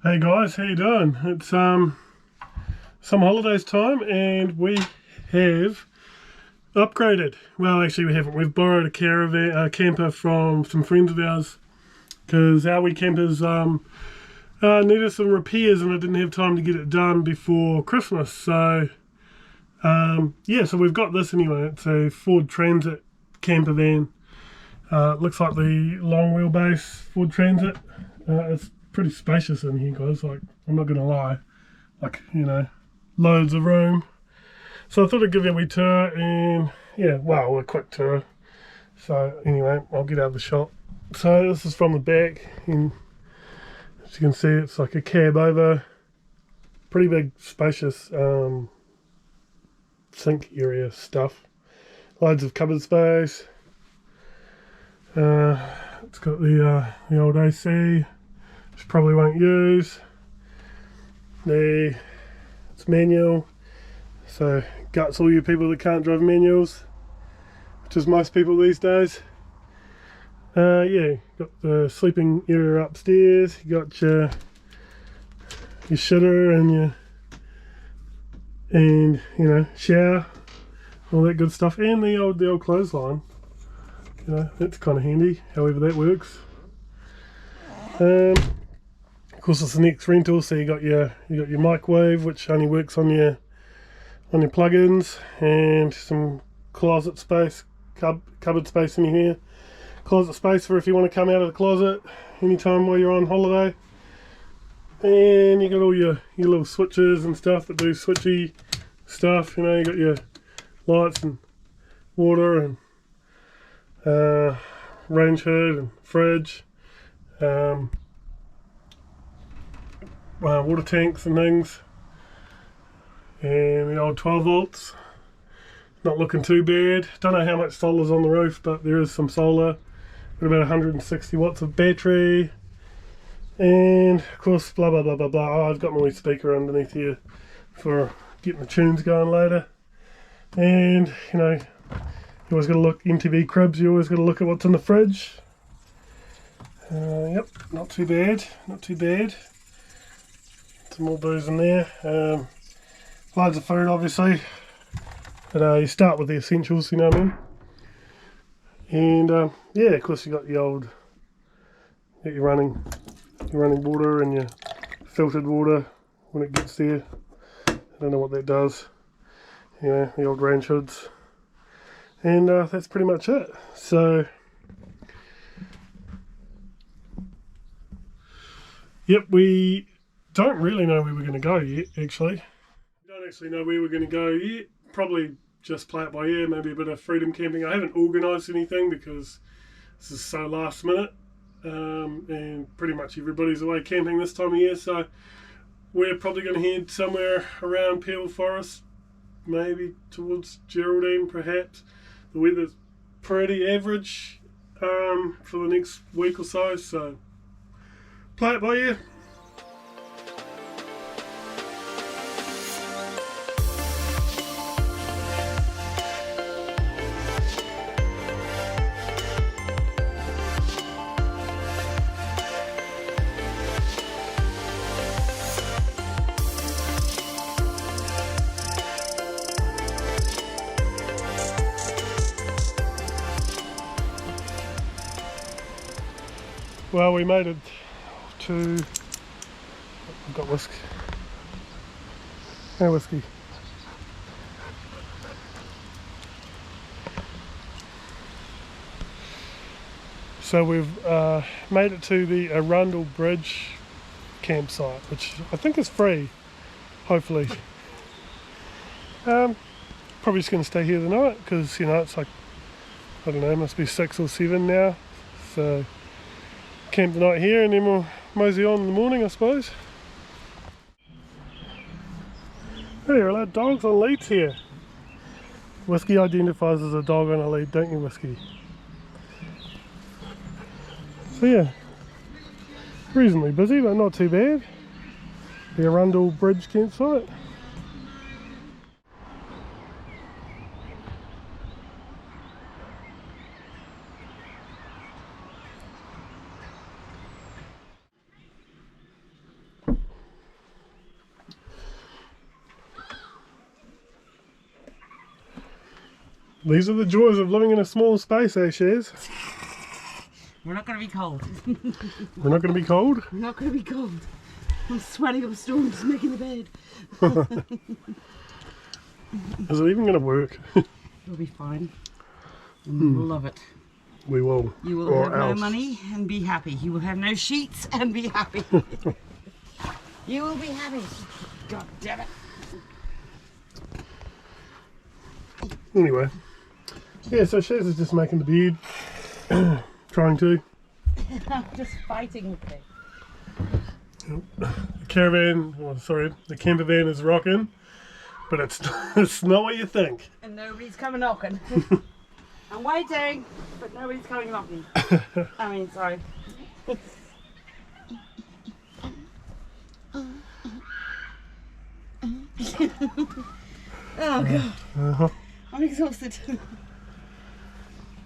Hey guys, how you doing? It's some holidays time and we have upgraded. Well, actually we haven't. We've borrowed a camper from some friends of ours because our wee campers needed some repairs and I didn't have time to get it done before Christmas. So yeah, so we've got this anyway. It's a Ford Transit camper van. Looks like the long wheelbase Ford Transit. It's pretty spacious in here, guys. Like, I'm not gonna lie. Like, loads of room. So I thought I'd give you a wee tour and yeah, well, a quick tour. So anyway, I'll get out of the shot. So this is from the back, and as you can see, it's like a cab over. Pretty big, spacious sink area stuff. Loads of cupboard space. It's got the old AC, which probably won't use. It's manual, so guts all you people that can't drive manuals, which is most people these days. Yeah, got the sleeping area upstairs. You got your shitter and shower, all that good stuff, and the old clothesline. That's kind of handy. However that works. Of course, it's the next rental, so you got your microwave, which only works on your plugins, and some closet space, cupboard space in here. Closet space for if you want to come out of the closet anytime while you're on holiday. And you got all your little switches and stuff that do switchy stuff. You got your lights and water and range hood and fridge. Water tanks and things, and the old 12 volts, not looking too bad. Don't know how much solar's on the roof, but there is some solar. Got about 160 watts of battery, and of course blah blah blah blah blah. Oh, I've got my wee speaker underneath here for getting the tunes going later. And you always got to look, MTV Cribs, you always got to look at what's in the fridge. Yep, not too bad, not too bad. Some more booze in there. Loads of food, obviously, but you start with the essentials, you know what I mean. And yeah, of course you got your running water and your filtered water when it gets there. I don't know what that does. The old range hoods, and that's pretty much it. So yep, we don't really know where we're going to go yet, actually. We don't actually know where we're going to go yet. Probably just play it by ear, maybe a bit of freedom camping. I haven't organised anything because this is so last minute, and pretty much everybody's away camping this time of year, so we're probably going to head somewhere around Peel Forest, maybe towards Geraldine perhaps. The weather's pretty average for the next week or so play it by ear. Well, we made it to... I've got whiskey. No whiskey. So we've made it to the Arundel Bridge campsite, which I think is free, hopefully. Probably just going to stay here the night because, it's like, I don't know, must be 6 or 7 now. So camp the night here and then we'll mosey on in the morning, I suppose. Hey, you're allowed dogs on leads here. Whiskey identifies as a dog on a lead, don't you, Whiskey? So yeah, reasonably busy, but not too bad. The Arundel Bridge campsite. These are the joys of living in a small space, eh, Shaz? We're not going to be cold. We're not going to be cold? We're not going to be cold. I'm sweating up storms making the bed. Is it even going to work? It'll be fine. And we'll love it. We will. You will have no money and be happy. You will have no sheets and be happy. You will be happy. God damn it. Anyway. Yeah, so Shaz is just making the bed. Trying to. I'm just fighting with it. The caravan, oh, sorry, the camper van is rocking, but it's not what you think. And nobody's coming knocking. I'm waiting, but nobody's coming knocking. I mean, sorry. Oh god. I'm exhausted.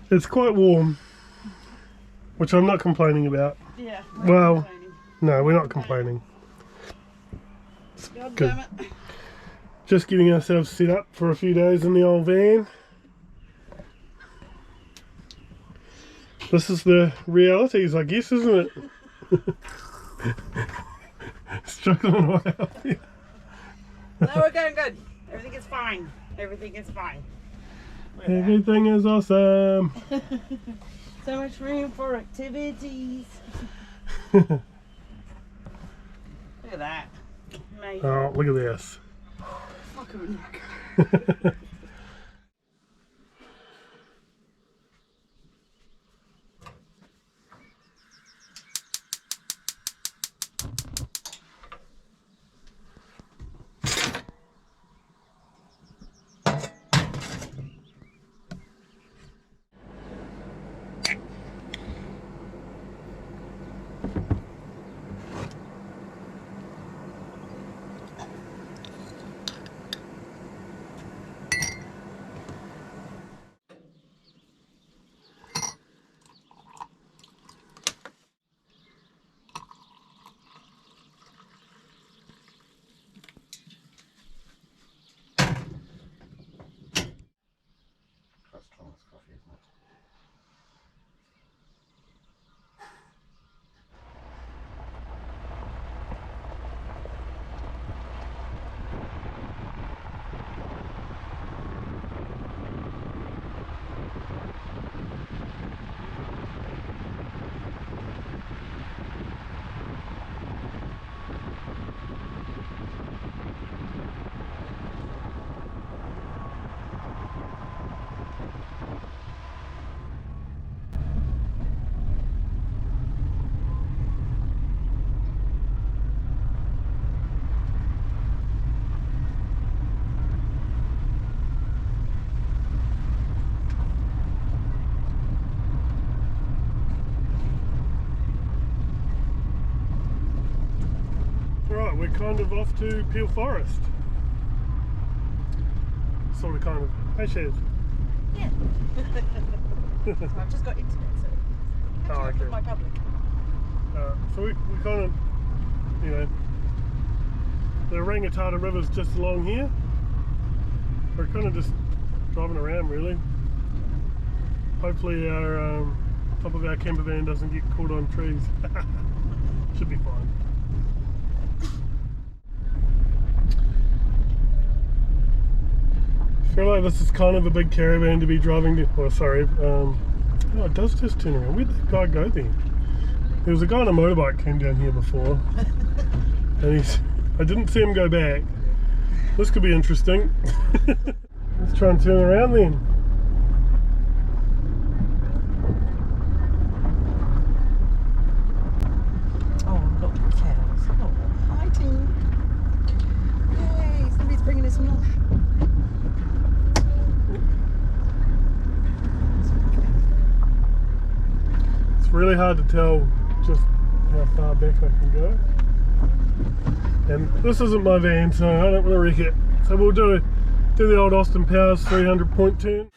It's quite warm, which I'm not complaining about. Yeah. Well, no, we're not complaining. God Good. damn it. Just getting ourselves set up for a few days in the old van. This is the realities, I guess, isn't it? Struggling right out there. No, we're going good. Everything is fine. Everything is fine. Everything is awesome. So much room for activities. Oh, Look at that. Mate. look at this. Fucking Right, we're kind of off to Peel Forest. Sort of, kind of. Hey, Shaz. yeah. I've just got internet, so catching up with my public. So we kind of, you know, the Rangitata River's just along here. We're kind of just driving around, really. Hopefully our top of our camper van doesn't get caught on trees. Should be fine. I feel like this is kind of a big caravan to be driving to. Oh, sorry. Oh, it does just turn around. Where'd that guy go then? There was a guy on a motorbike came down here before, and I didn't see him go back. This could be interesting. Let's try and turn around then. Oh, look, cows. Oh, hi, team. Yay, somebody's bringing us some lunch. It's really hard to tell just how far back I can go. And this isn't my van, so I don't want to wreck it. So we'll do the old Austin Powers 300 point turn.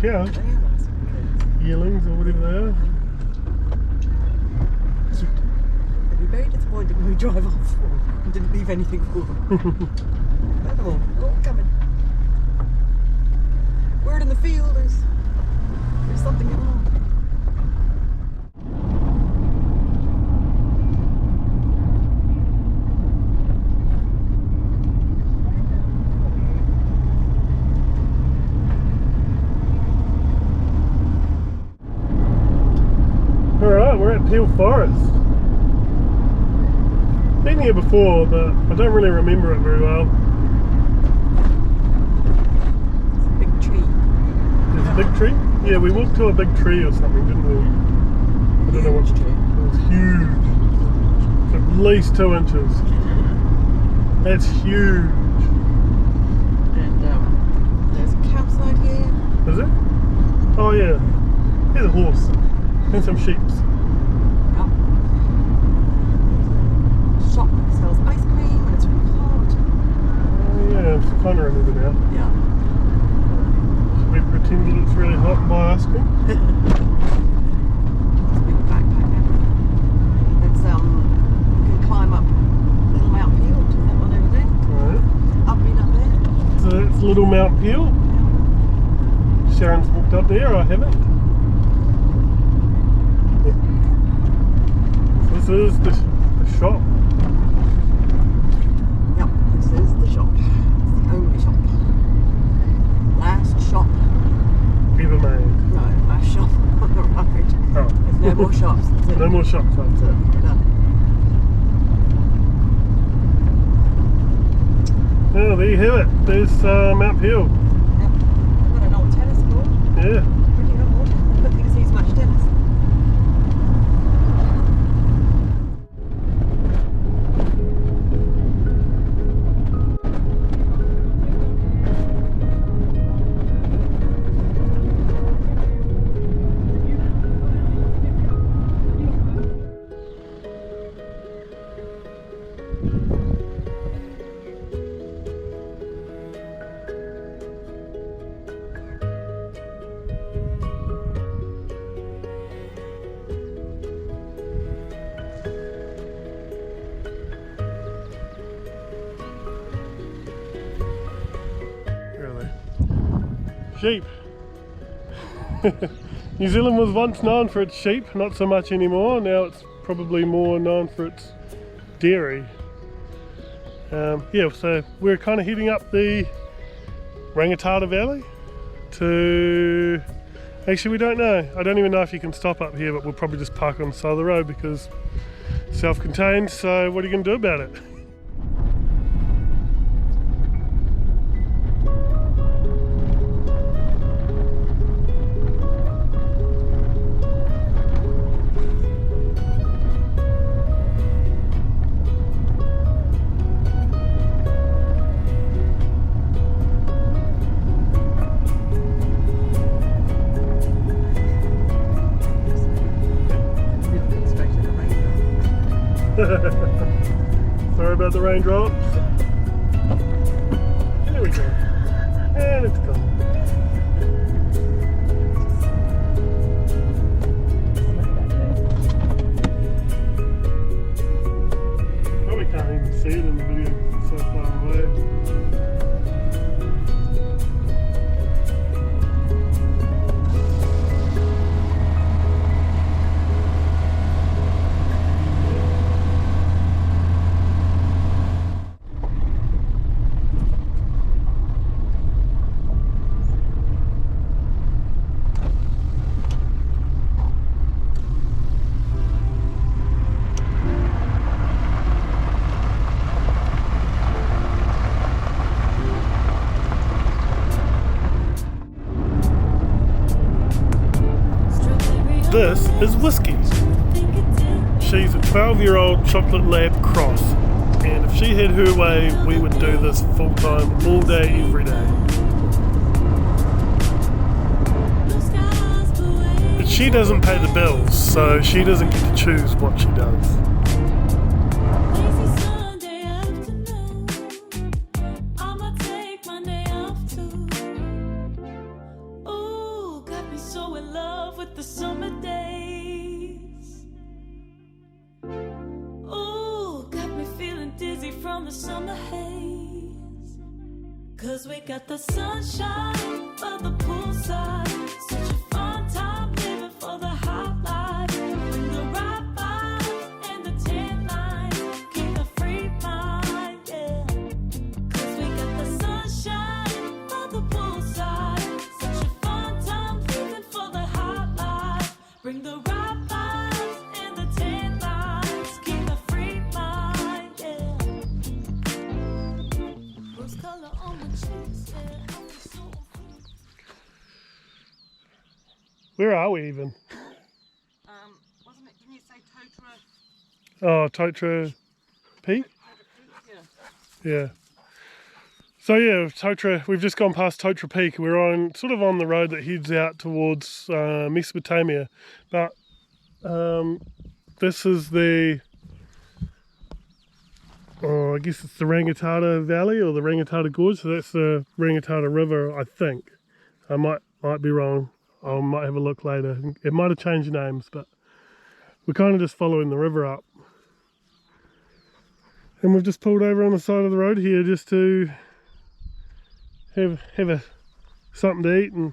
cow. They are nice looking. Yearlings or whatever they are. They'll be very disappointed when we drive off and didn't leave anything for them. Look at them all. They're all coming. Word in the field is there's something going on. Alright, we're at Peel Forest. Been here before, but I don't really remember it very well. It's a big tree. There's a big tree? Yeah, we walked to a big tree or something, didn't we? I don't know what tree. It was huge. It's at least 2 inches. That's huge. And there's a campsite here. Is it? Oh yeah. There's a horse. And some sheep. Yep. Shop that sells ice cream when it's really hot. Oh yeah, I kind of remember now. Yeah. We pretend that it's really hot by asking. It's a big backpack now. It's you can climb up Little Mount Peel to that one over there. Alright. I've been up there. So it's Little Mount Peel. Sharon's walked up there, I haven't. This is the shop. Yep, this is the shop. It's the only shop. Last shop. Ever made. No, last shop on the right. Oh. There's no more shops. That's it. No more shops, that's it. We're done. Oh, there you have it. There's Mount Peel. Yep. Got an old tennis court. Yeah. Pretty old. I don't think it sees much tennis. Sheep. New Zealand was once known for its sheep, not so much anymore. Now it's probably more known for its dairy. Yeah, so we're kind of heading up the Rangitata Valley to... Actually, we don't know. I don't even know if you can stop up here, but we'll probably just park on the side of the road because it's self-contained, so what are you going to do about it? Sorry about the raindrops. There we go. And it's gone. Probably can't even see it in the video, it's so far away. This is Whiskey. She's a 12-year-old chocolate lab cross, and if she had her way, we would do this full time, all day, every day. But she doesn't pay the bills, so she doesn't get to choose what she does. Ooh, the summer haze. 'Cause we got the sunshine by the poolside. Such a fun time living for the hot life. Bring the right vibes and the tan lines. Keep a free mind, yeah. 'Cause we got the sunshine by the poolside. Such a fun time living for the hot life. Bring the right vibes and the tan lines. Keep a free mind, yeah. Rose color on my cheeks, yeah. I feel so free. Where are we even? Wasn't it, can you say Totra? Oh, Totra Peak? Yeah. Yeah. So yeah, Totra, we've just gone past Totra Peak. We're on sort of on the road that heads out towards Mesopotamia. But this is the, I guess it's the Rangitata Valley or the Rangitata Gorge. So that's the Rangitata River, I think. I might be wrong. I might have a look later. It might have changed names, but we're kind of just following the river up. And we've just pulled over on the side of the road here just to have something to eat and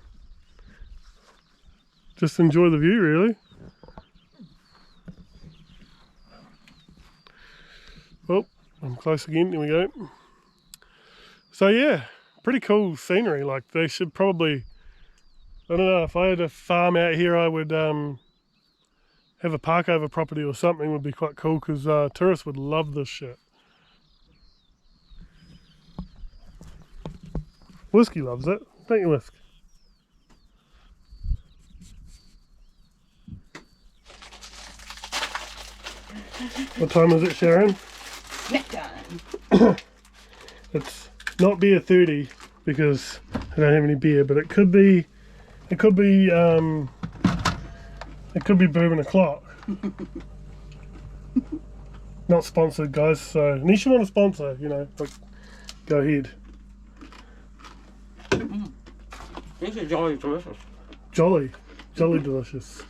just enjoy the view, really. Oh, I'm close again. There we go. So yeah, pretty cool scenery. Like they should probably, I don't know, if I had a farm out here, I would have a park over property or something. Would be quite cool because tourists would love this shit. Whiskey loves it, don't you, Whisk? What time is it, Sharon? Snack time. It's not beer 30 because I don't have any beer, but it could be bourbon o'clock. Not sponsored, guys. So unless you want to sponsor, you know, like, go ahead. These are jolly delicious. Jolly delicious.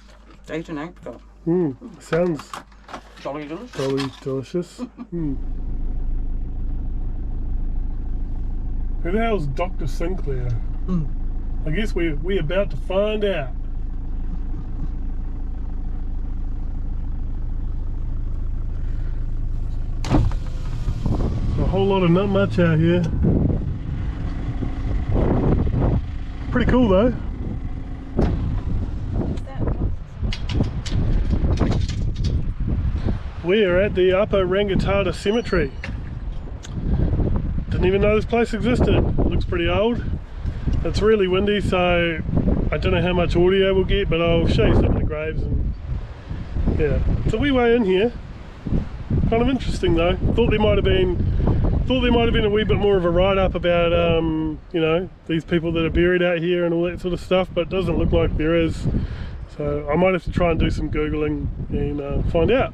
8 and apricot. Sounds Jolly delicious. jolly delicious. Who the hell's Dr. Sinclair? I guess we're about to find out. A whole lot of not much out here. Pretty cool though. We are at the Upper Rangitata Cemetery. Didn't even know this place existed. Looks pretty old. It's really windy, so I don't know how much audio we'll get, but I'll show you some of the graves. And yeah, it's a wee way in here. Kind of interesting though. Thought there might have been a wee bit more of a write-up about you know, these people that are buried out here and all that sort of stuff, but it doesn't look like there is. So I might have to try and do some Googling and find out.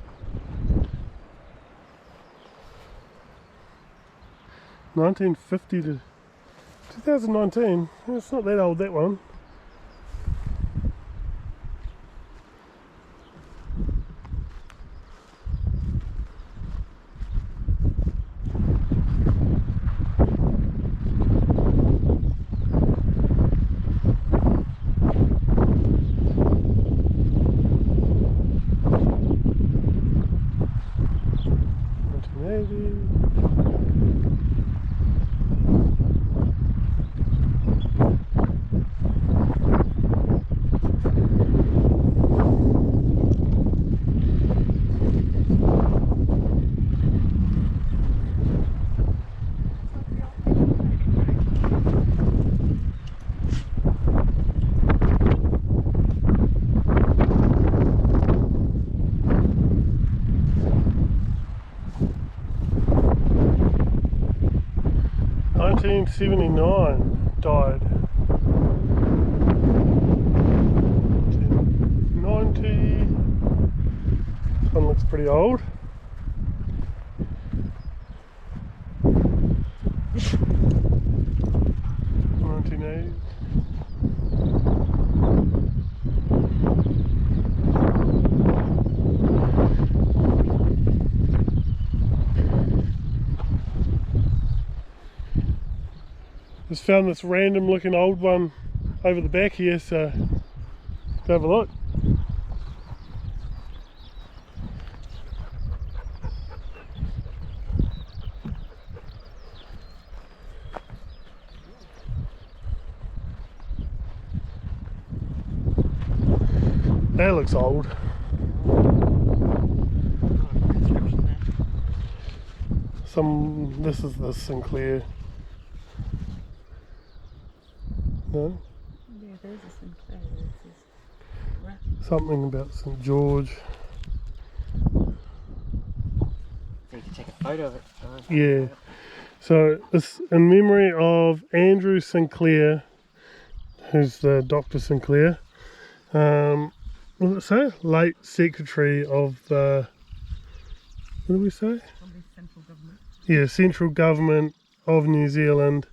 1950 to 2019. It's not that old, that one. '79 died. 1990. This one looks pretty old. '1980s. Just found this random looking old one over the back here, so go have a look. That looks old. This is the Sinclair. No? Yeah, there's a Sinclair. Something about St. George. So you can take a photo of it. Yeah. So it's in memory of Andrew Sinclair, who's the Dr. Sinclair. What did it say? Late Secretary of the... What did we say? Central government. Yeah, Central Government of New Zealand.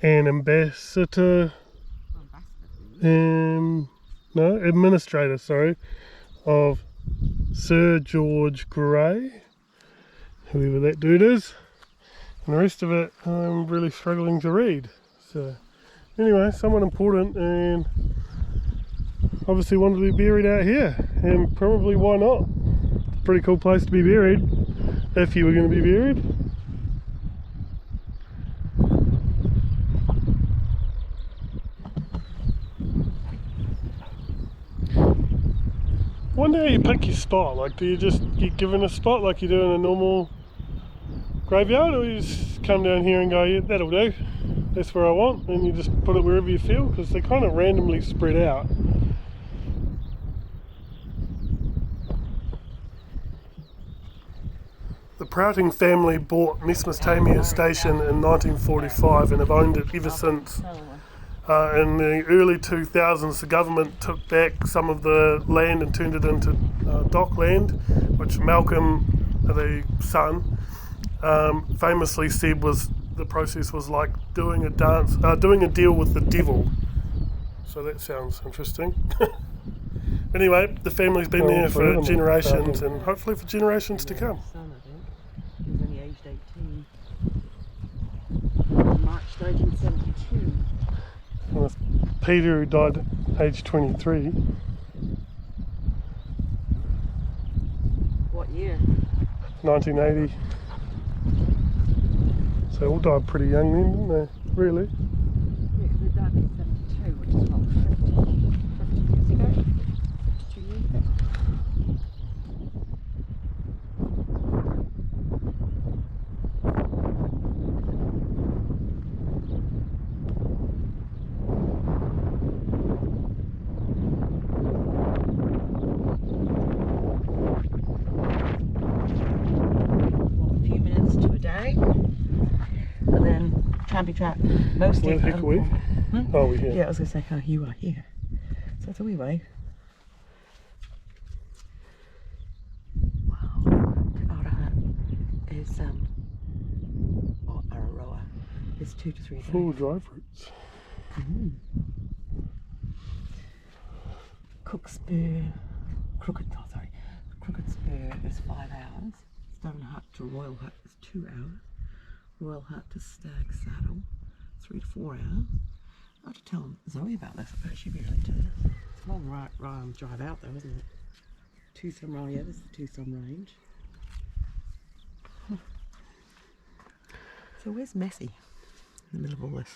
And Ambassador... no, Administrator, sorry, of Sir George Grey, whoever that dude is. And the rest of it I'm really struggling to read. So anyway, someone important, and obviously wanted to be buried out here, and probably why not? It's a pretty cool place to be buried, if you were going to be buried. I wonder how you pick your spot. Like, do you just get given a spot like you do in a normal graveyard, or you just come down here and go, yeah, that'll do, that's where I want, and you just put it wherever you feel, because they're kind of randomly spread out. The Prouting family bought Mesmetamia Station in 1945 and have owned it ever since. In the early 2000s, the government took back some of the land and turned it into dockland, which Malcolm, the son, famously said was the process was like doing a deal with the devil. So that sounds interesting. Anyway, the family's been there for generations, and hopefully for generations to come. Son, I think. He was only aged 18. March 1972. And that's Peter, who died at age 23. What year? 1980. So they all died pretty young then, didn't they? Really? Yeah, because they died in 72, which is what, 50 years ago? 52 years ago? Trampy trap, mostly. Where the heck are we? Oh, we're here. Yeah, I was going to say, oh, you are here. So it's a wee way. Wow. Araha is, or Araroa is 2 to 3 days. Full dry fruits. Crooked Spur is 5 hours. Stone Hut to Royal Hut is 2 hours. Royal Hut to Stag Saddle, 3 to 4 hours. I have to tell Zoe about this. I bet she'd be really into this. It's a long drive out though, isn't it? Tucson Range, yeah, this is the Tucson Range. So where's Messi in the middle of all this?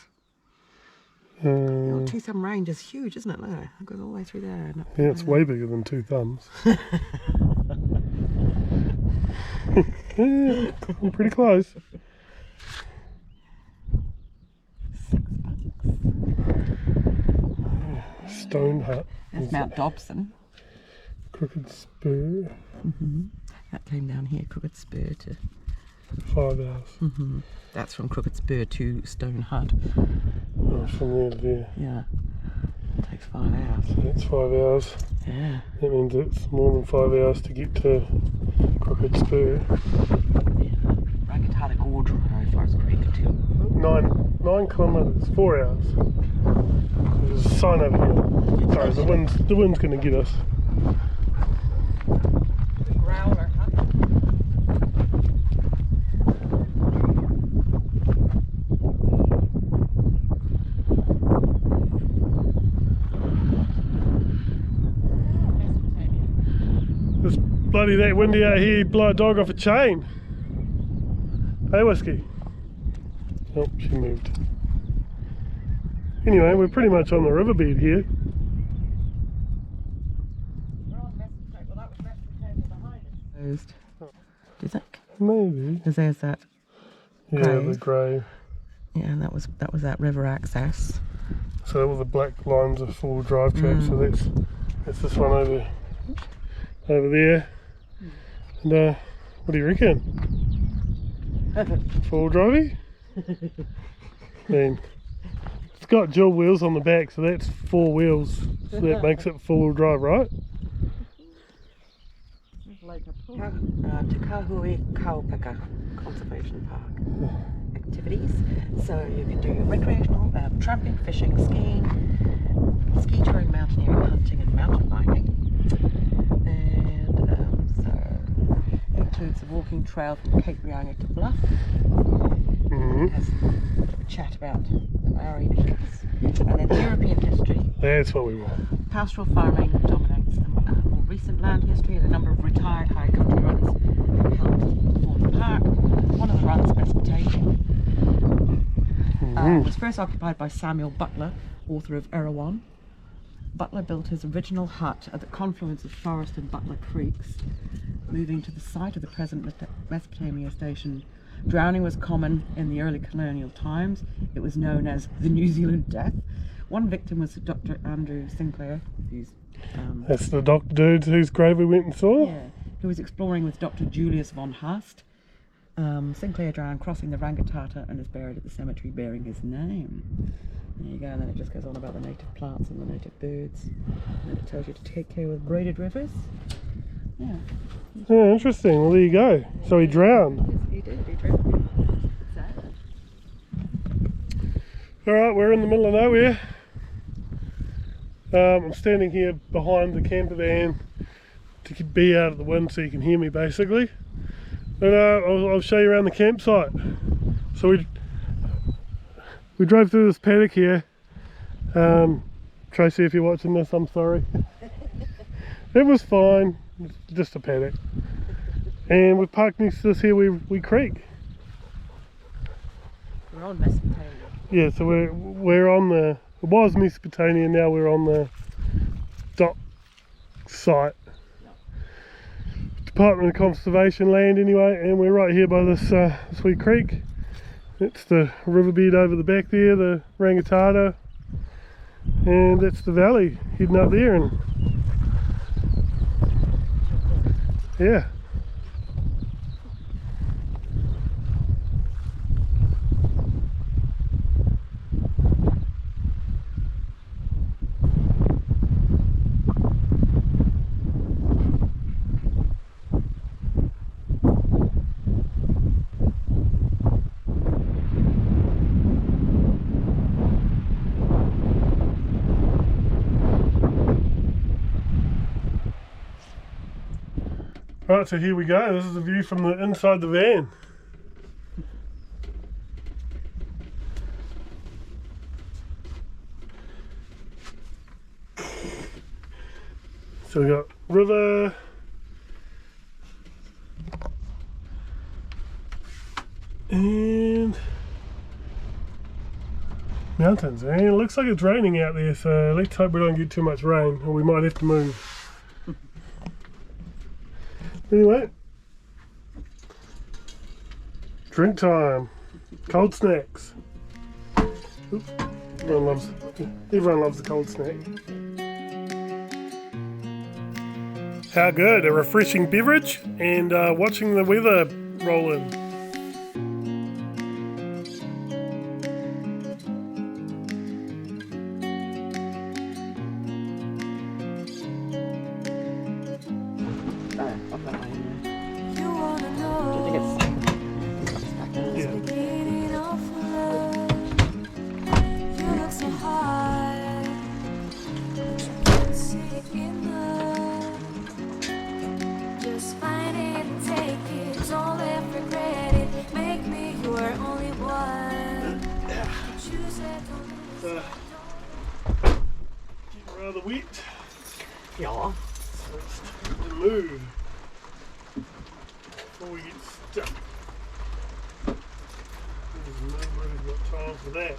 Tucson Range is huge, isn't it? Look, it goes all the way through there. Yeah, it's way bigger than 2 thumbs. Yeah, we're pretty close. Stone Hut. That's Mount Dobson. Crooked Spur. That came down here, Crooked Spur to 5 hours. That's from Crooked Spur to Stone Hut. Oh, from there to there. Yeah. It takes 5 hours. So that's 5 hours. Yeah. That means it's more than 5 hours to get to Crooked Spur. Yeah. Rangitata Gorge Road as far as Creek too. 9 kilometres, 4 hours. There's a sign over here. Sorry, the wind's going to get us. The growler, huh? It's bloody that windy out here, you'd blow a dog off a chain. Hey, Whiskey. Oh, she moved. Anyway, we're pretty much on the riverbed here. Closed. Do you think? Maybe. Because there's that. Yeah, grave. the grave. Yeah, and that was that river access. So all the black lines are full drive track. So that's this one over there. And what do you reckon? Full drivey? I mean, it's got dual wheels on the back, so that's 4 wheels. So that makes it 4-wheel drive, right? Te Kahui Kaupeka Conservation Park activities. So you can do recreational tramping, fishing, skiing, ski touring, mountaineering, hunting, and mountain biking. And so it includes a walking trail from Cape Reinga to Bluff. It has a chat about the Maori peoples, and then European history. That's what we want. Pastoral farming dominates the more recent land history, and a number of retired high country runs have helped form the park. One of the runs, Mesopotamia, was first occupied by Samuel Butler, author of Erewhon. Butler built his original hut at the confluence of Forest and Butler Creeks, moving to the site of the present Mesopotamia station. Drowning was common in the early colonial times. It was known as the New Zealand Death. One victim was Dr. Andrew Sinclair, who's That's the doctor dude whose grave we went and saw? yeah, who was exploring with Dr. Julius von Haast. Sinclair drowned crossing the Rangitata and is buried at the cemetery bearing his name. There you go, and then it just goes on about the native plants and the native birds. And then it tells you to take care with braided rivers. Yeah. Oh, interesting. Well, there you go. So he drowned. He did, he drowned. Sad. Alright, we're in the middle of nowhere. I'm standing here behind the camper van to be out of the wind so you can hear me basically. But I'll show you around the campsite. So we drove through this paddock here. Tracy, if you're watching this, I'm sorry. It was fine, it's just a paddock. And we parked next to this here we creek. We're on Mesopotamia. Yeah, so we're on the, it was Mesopotamia, now we're on the dock site. Department of Conservation land anyway, and we're right here by this wee creek. It's the riverbed over the back there, the Rangitata, and that's the valley heading up there, and yeah. Right, so here we go. This is the view from the inside the van. So we got river, and mountains. And it looks like it's raining out there, so let's hope we don't get too much rain, or we might have to move. Anyway, drink time, cold snacks. Oops. Everyone loves the cold snack. How good, a refreshing beverage and watching the weather roll in. You wanna know beginning of love. You look so high, sick in love. Just find it and take it, don't ever regret it. Make me your only one. Choose it. Getting rather wet. Ja. So let's move before we get stuck. Nobody's got time for that.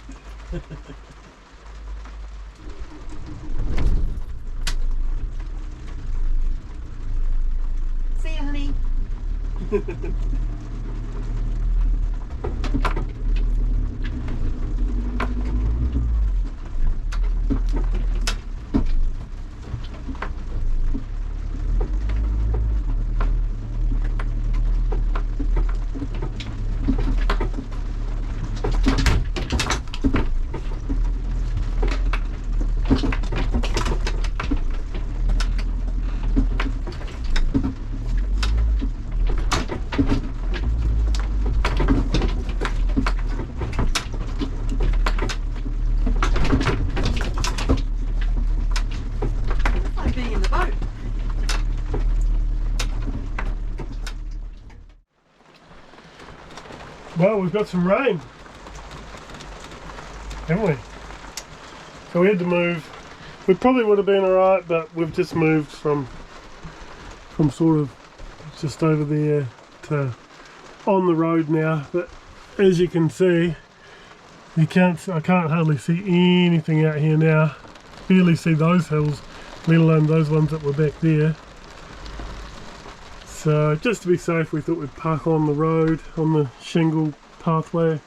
See you, honey. Well, we've got some rain, haven't we? So we had to move. We probably would have been alright, but we've just moved from sort of just over there to on the road now. But as you can see, I can't hardly see anything out here now. Barely see those hills, let alone those ones that were back there. So just to be safe, we thought we'd park on the road, on the shingle pathway.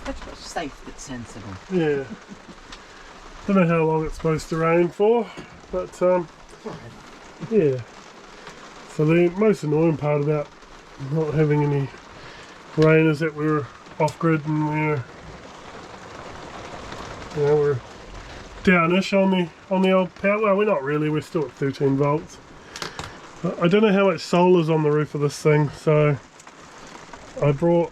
That's what's safe but sensible. Yeah. Don't know how long it's supposed to rain for, but yeah. So the most annoying part about not having any rain is that we're off grid and we're downish on the old power. Well, we're not really. We're still at 13 volts. I don't know how much solar's on the roof of this thing, so I brought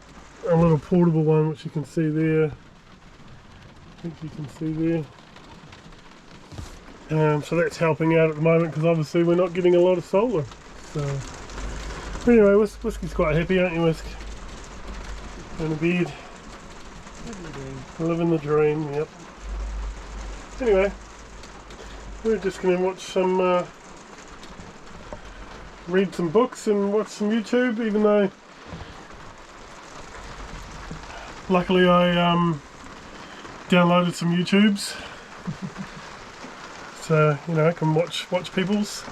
a little portable one, which you can see there. I think you can see there. So that's helping out at the moment because obviously we're not getting a lot of solar. So anyway, Whiskey's quite happy, aren't you, Whisk? In a bed. Living the dream, yep. Anyway, we're just going to watch some read some books and watch some YouTube, even though luckily I downloaded some YouTubes, so I can watch people's.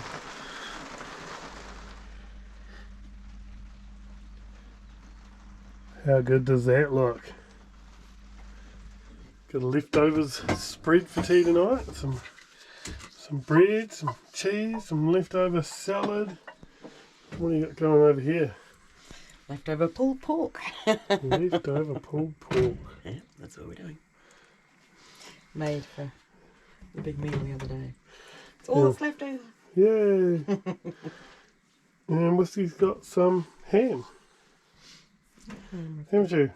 How good does that look? Got a leftovers spread for tea tonight. Some bread, some cheese, some leftover salad. What do you got going over here? Leftover pulled pork. Leftover pulled pork. Yeah, that's what we're doing. Made for the big meal the other day. It's all that's left over. Yay! And Whiskey's got some ham. Haven't you?